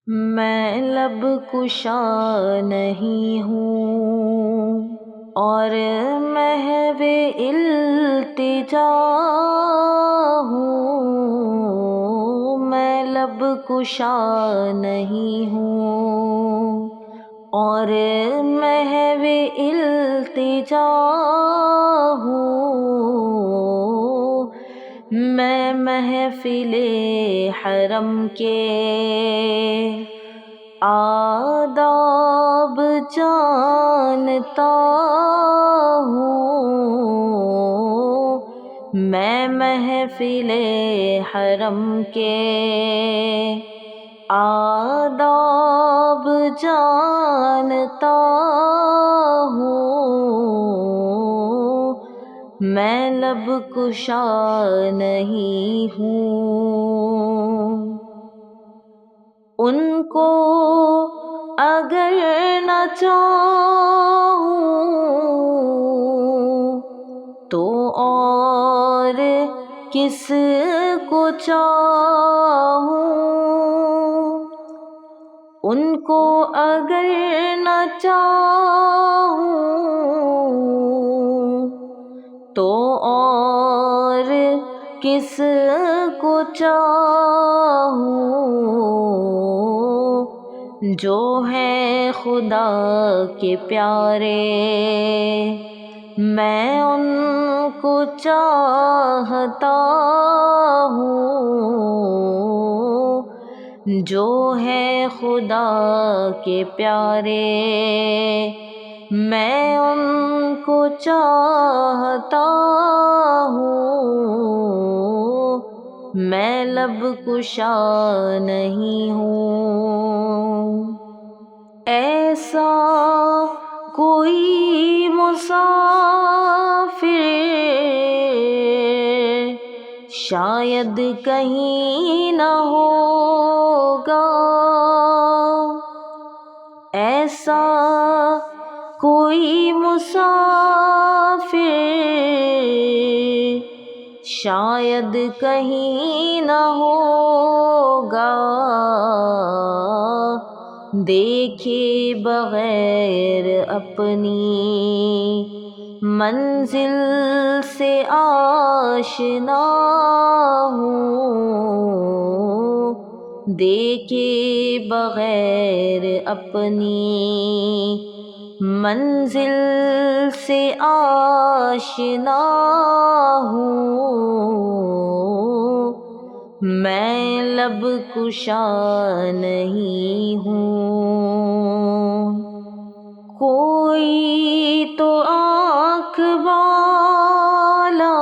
میں لب کشا نہیں ہوں اور محو التجا ہوں، میں لب کشا نہیں ہوں اور محو التجا ہوں، میں محفل حرم کے آداب جانتا ہوں، میں محفل حرم کے آداب جانتا ہوں، میں لب کشا نہیں ہوں۔ ان کو اگر نہ چاہوں تو اور کس کو چاہوں، ان کو اگر نہ چاہوں تو اور کس کو چاہوں، جو ہیں خدا کے پیارے میں ان کو چاہتا ہوں، جو ہیں خدا کے پیارے میں ان کو چاہتا ہوں، میں لب کشا نہیں ہوں۔ ایسا کوئی مسافر شاید کہیں نہ ہوگا، ایسا کوئی مسافر شاید کہیں نہ ہوگا، دیکھے بغیر اپنی منزل سے آشنا ہوں، دیکھے بغیر اپنی منزل سے آشنا ہوں، میں لب کشا نہیں ہوں۔ کوئی تو آنکھ والا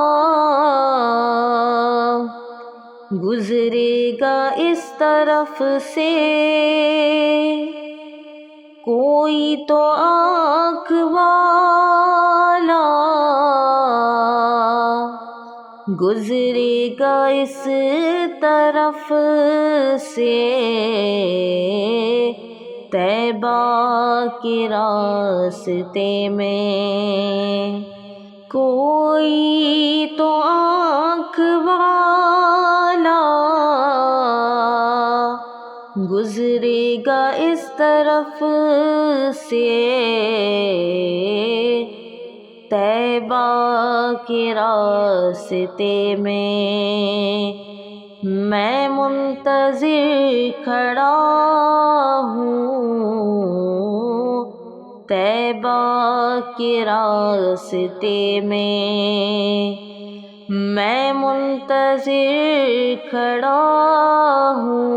گزرے گا اس طرف سے، کوئی تو آنکھ والا گزرے گا اس طرف سے، طیبہ کے راستے میں کوئی تو آنکھ والا گزرے گا اس طرف سے، طیبہ کے راستے میں منتظر کھڑا ہوں، طیبہ کے راستے میں منتظر کھڑا ہوں،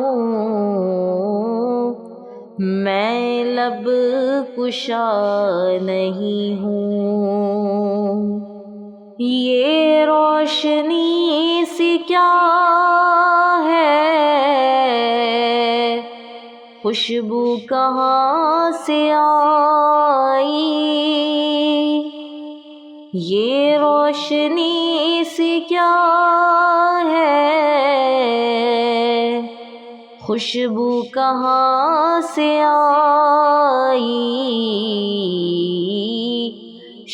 میں لب کشا نہیں ہوں۔ یہ روشنی سی کیا ہے، خوشبو کہاں سے آئی، یہ روشنی سی کیا ہے، خوشبو کہاں سے آئی،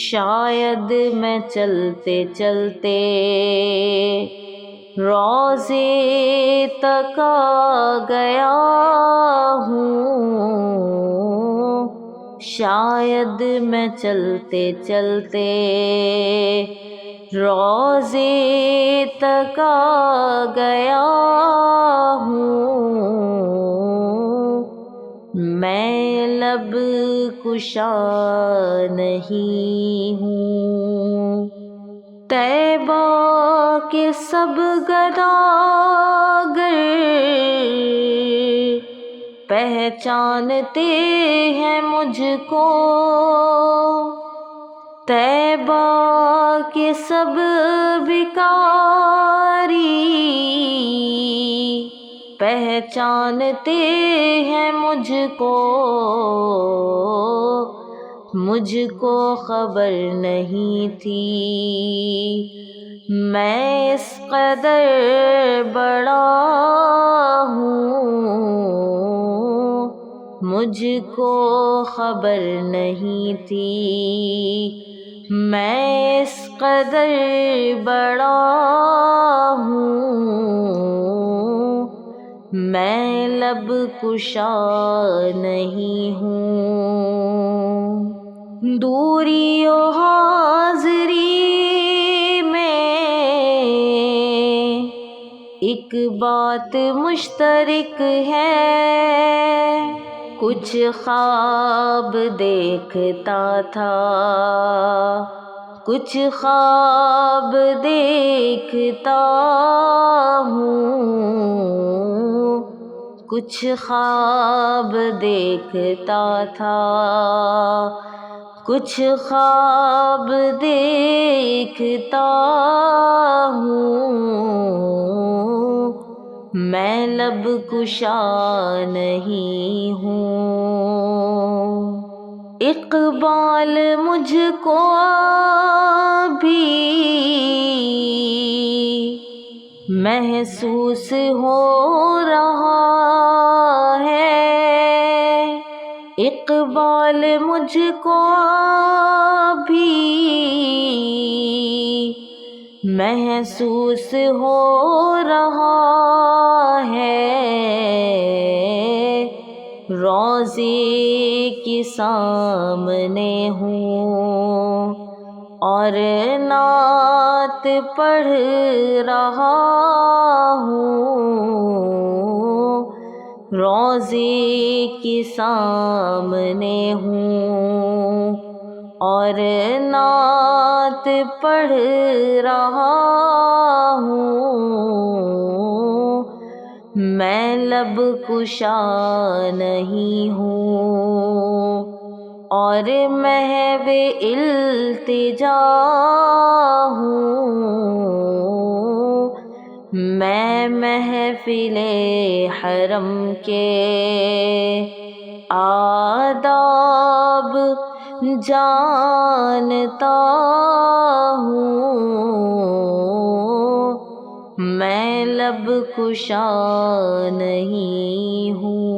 شاید میں چلتے چلتے روضے تک آ گیا ہوں، شاید میں چلتے چلتے روضے تک آ گیا ہوں، میں لب کشا نہیں ہوں۔ طیبہ کے سب گداگر پہچانتے ہیں مجھ کو، طیبہ کے سب بھکاری پہچانتے ہیں مجھ کو، مجھ کو خبر نہیں تھی میں اس قدر بڑا ہوں، مجھ کو خبر نہیں تھی میں اس قدر بڑا ہوں، میں لب کشا نہیں ہوں۔ دوری و حاضری میں ایک بات مشترک ہے، کچھ خواب دیکھتا تھا، کچھ خواب دیکھتا ہوں، کچھ خواب دیکھتا تھا، کچھ خواب دیکھتا ہوں، میں لب کشا نہیں ہوں۔ اقبال مجھ کو بھی محسوس ہو رہا ہے، اقبال مجھ کو بھی محسوس ہو رہا ہے، روضے کے سامنے ہوں اور نعت پڑھ رہا ہوں، روضے کے سامنے ہوں اور نعت پڑھ رہا ہوں، میں لب کشا نہیں ہوں اور محو التجا ہوں، میں محفل حرم کے آداب جانتا ہوں، میں لب کشا نہیں ہوں۔